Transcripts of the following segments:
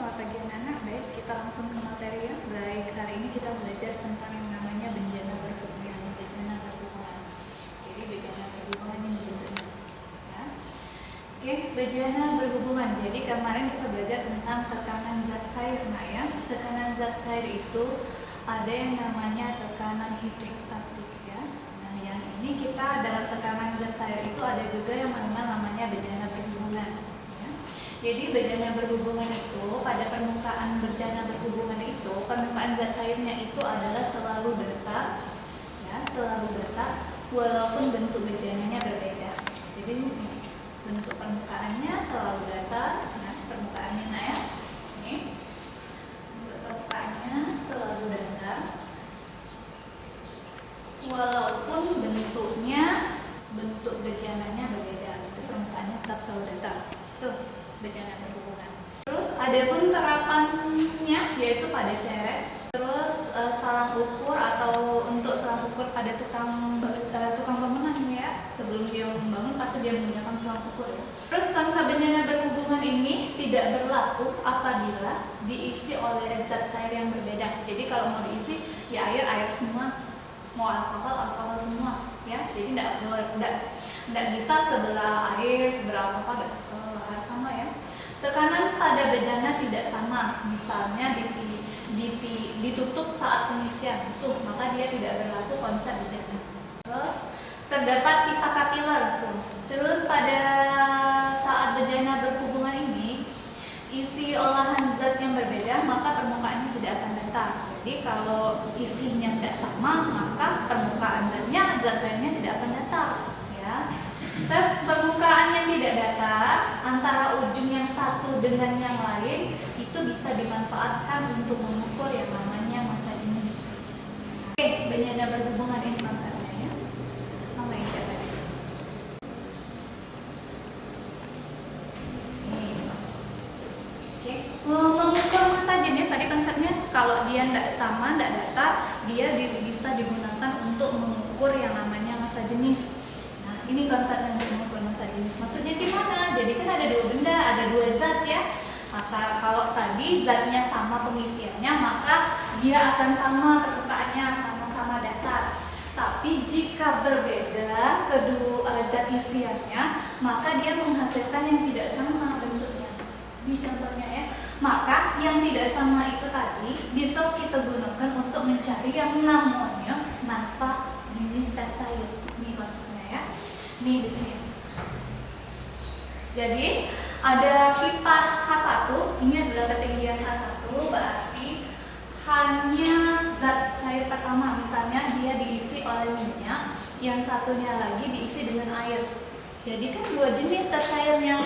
selamat pagi anak-anak. Baik, kita langsung ke materi ya. Baik, hari ini kita belajar tentang yang namanya bejana berhubungan. Bejana berhubungan. Jadi bejana berhubungan ini bentuknya. Ya. Oke, bejana berhubungan. Jadi kemarin kita belajar tentang tekanan zat cair, nah ya. Tekanan zat cair itu ada yang namanya tekanan hidrostatik ya. Nah, yang ini kita dalam tekanan zat cair itu ada juga yang namanya bejana berhubungan. Jadi bejana berhubungan itu pada permukaan bejana berhubungan itu permukaan zat cairnya itu adalah selalu datar, ya selalu datar walaupun bentuk bejananya berbeda. Jadi bentuk permukaannya selalu datar, nah permukaannya nah ya, ini bentuk permukaannya selalu datar walaupun bentuk bejananya berbeda. Permukaannya tetap selalu datar. Tuh. Bejana berhubungan. Terus ada pun terapannya yaitu pada ceret. Terus salang ukur atau untuk salang ukur pada tukang bangunan ya. Sebelum dia membangun pasti dia menggunakan salang ukur ya. Terus konsep bejana berhubungan ini tidak berlaku apabila diisi oleh zat cair yang berbeda. Jadi kalau mau diisi ya air semua, mau alkohol semua ya. Jadi tidak bisa sebelah air, sebelah apa sama ya. Tekanan pada bejana tidak sama. Misalnya ditutup saat pengisian, maka dia tidak berlaku konsep bejana. Terus terdapat pipa kapiler Terus pada saat bejana berhubungan ini isi olahan zat yang berbeda, maka permukaannya tidak akan datar. Jadi kalau isinya tidak sama, maka permukaan zat cairnya tidak akan datar. Permukaan yang tidak datar antara ujung yang satu dengan yang lain itu bisa dimanfaatkan untuk mengukur yang namanya massa jenis. Oke, bejana berhubungan ini konsepnya ya. Sama yang coba tadi. Oke, mengukur massa jenis tadi konsepnya kalau dia tidak sama, tidak datar, dia bisa digunakan untuk mengukur yang namanya massa jenis. Ini konsep yang mengukur massa jenis. Maksudnya gimana? Jadi kan ada dua benda, ada dua zat ya. Maka kalau tadi zatnya sama pengisiannya, maka dia akan sama permukaannya, sama-sama datar. Tapi jika berbeda kedua zat isiannya, maka dia menghasilkan yang tidak sama bentuknya. Ini contohnya ya. Maka yang tidak sama itu tadi bisa kita gunakan untuk mencari yang namanya massa jenis zat cair. Ini konsepnya ya. Ini di sini. Jadi ada pipa H1, ini adalah ketinggian H1, berarti hanya zat cair pertama, misalnya dia diisi oleh minyak, yang satunya lagi diisi dengan air. Jadi kan dua jenis zat cairnya.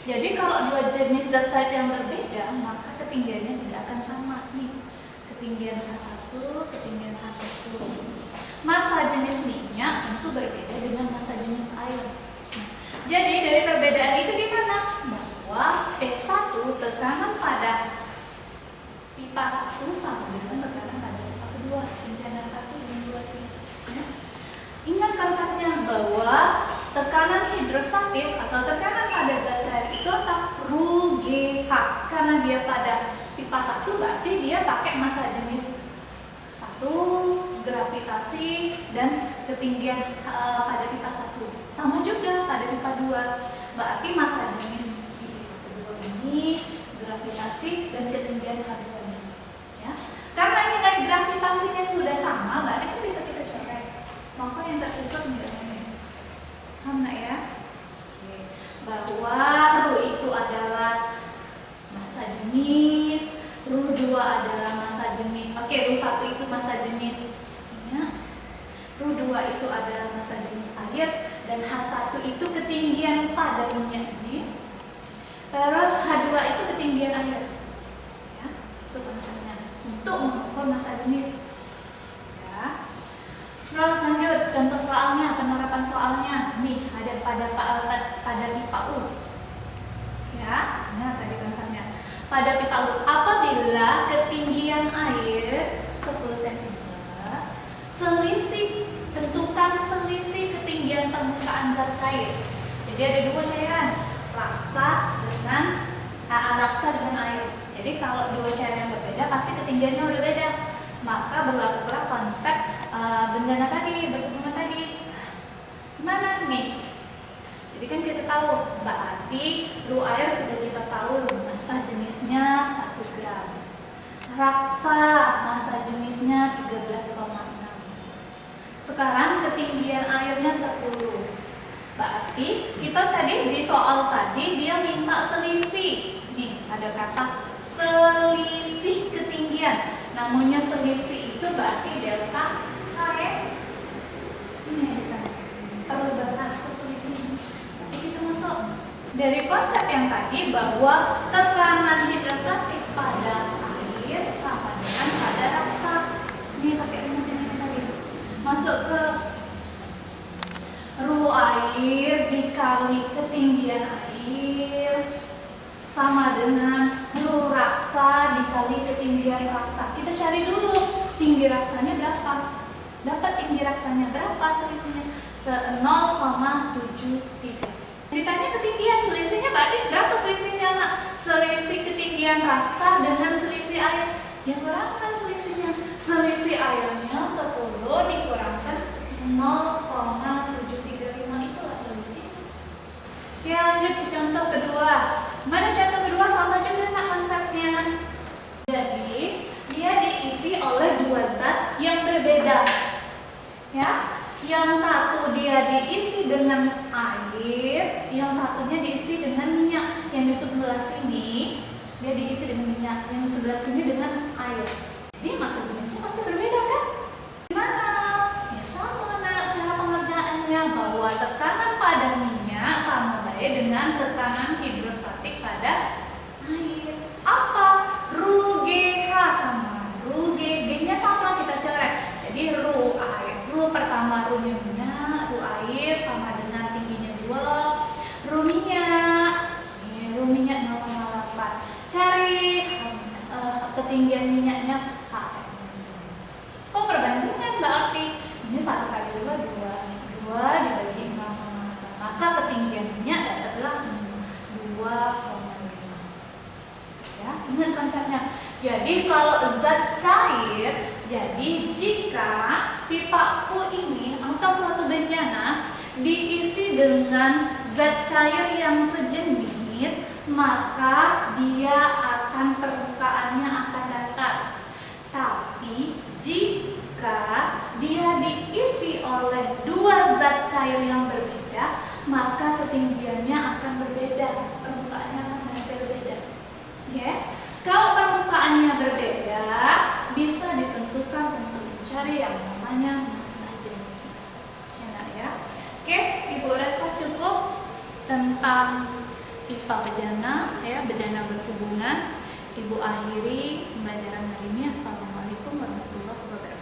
Jadi kalau dua jenis zat cair yang berbeda, maka ketinggiannya tidak akan sama nih. Ketinggian H1, ketinggian H1. Massa jenis minyak tentu berbeda dengan massa jenis air. Jadi dari perbedaan itu gimana? Bahwa P1 tekanan pada pipa 1 sama dengan tekanan pada pipa kedua. Bejana 1 dan 2 ya. Ingat konsepnya bahwa tekanan hidrostatis atau tekanan pada zat cair itu tetap ρGH karena dia pada pipa 1 berarti dia pakai massa jenis 1, gravitasi dan ketinggian pada pipa 1. Sama juga pada pipa 2. Berarti massa jenis di pipa kedua ini, gravitasi dan ketinggian pada pipa 2. Ya. Karena nilai gravitasinya sudah sama, berarti kan bisa kita coret. Maka yang tersisa nilainya. Paham nggak ya? Bahwa ρ itu adalah massa jenis, ρ2 adalah massa jenis. Oke, ρ1 itu massa jenis. ρ2 itu adalah massa jenis air dan H1 itu ketinggian pada minyak ini. Terus H2 itu ketinggian air. Ya, itu konsepnya untuk mengukur massa jenis. Ya. Terus lanjut contoh soalnya, penerapan soalnya. Nih, ada pada pipa U. Ya, nah tadi konsepnya. Pada pipa U, apabila ketinggian air 10 cm, tentukan selisih ketinggian permukaan zat cair. Jadi ada dua cairan, raksa dengan air. Jadi kalau dua cair yang berbeda pasti ketinggiannya berbeda. Maka berlakulah konsep bencana tadi, berhubungan tadi. Gimana nih? Jadi kan kita tahu, berarti ru air sudah kita tahu massa jenisnya 1 gram. Raksa massa jenisnya 13,6. Sekarang ketinggian airnya 10. Berarti kita tadi di soal tadi dia minta selisih. Nih ada kata selisih ketinggian. Namanya selisih itu berarti delta H ya. Ini yang ditanya. Perubahan atau selisih. Nanti kita masuk. Dari konsep yang tadi bahwa tekanan hidrostatik pada air sama dengan pada raksa. Ini pakai rumus ini tadi. Masuk ke ru air dikali ketinggian air sama dengan ru raksa dikali ketinggian raksa. Kita cari dulu tinggi raksanya berapa. Dapat tinggi raksanya berapa selisihnya? 0,73. Ditanya ketinggian, selisihnya berarti berapa selisihnya nak? Selisih ketinggian raksa dengan selisih air. Ya kurangkan selisihnya. Selisih airnya 10 dikurangkan 0,735, itulah selisihnya. Oke, lanjut ke contoh kedua. Mana contoh kedua sama juga nak konsepnya. Jadi dia diisi oleh dua zat yang berbeda. Ya, yang satu dia diisi dengan air, yang satunya diisi dengan minyak. Yang di sebelah sini dia diisi dengan minyak, yang di sebelah sini dengan air. Jadi massa jenisnya pasti berbeda kan? Gimana? Ya sama nak cara pengerjaannya, bahwa tekanan pada minyak sama baik dengan tekanan hidrostatik pada air. Apa? Ru GH sama ru GG-nya sama kita coret. Jadi ru air, ru pertama ru minyak, ru air sama dengan tingginya 2, ru minyak. Ini ru minyak 0,8. Cari ketinggian minyaknya HM. Oh, perbandingan berarti ini 1 kali 2 dibagi 0,8. Maka ketinggian minyak dapatlah 2,5. Ya, ingat konsepnya. Jadi kalau zat cair, jadi jika pipaku ini atau suatu bejana diisi dengan zat cair yang sejenis, maka dia akan permukaannya akan datar. Tapi jika dia diisi oleh dua zat cair yang berbeda, maka ketinggiannya akan berbeda, permukaannya akan berbeda. Ya, kalau permukaannya berbeda, bisa ditentukan untuk mencari yang namanya massa jenisnya. Enak ya. Oke, Ibu rasa cukup tentang IPA bejana, ya, bejana berhubungan. Ibu akhiri pembelajaran hari ini. Assalamualaikum warahmatullahi wabarakatuh.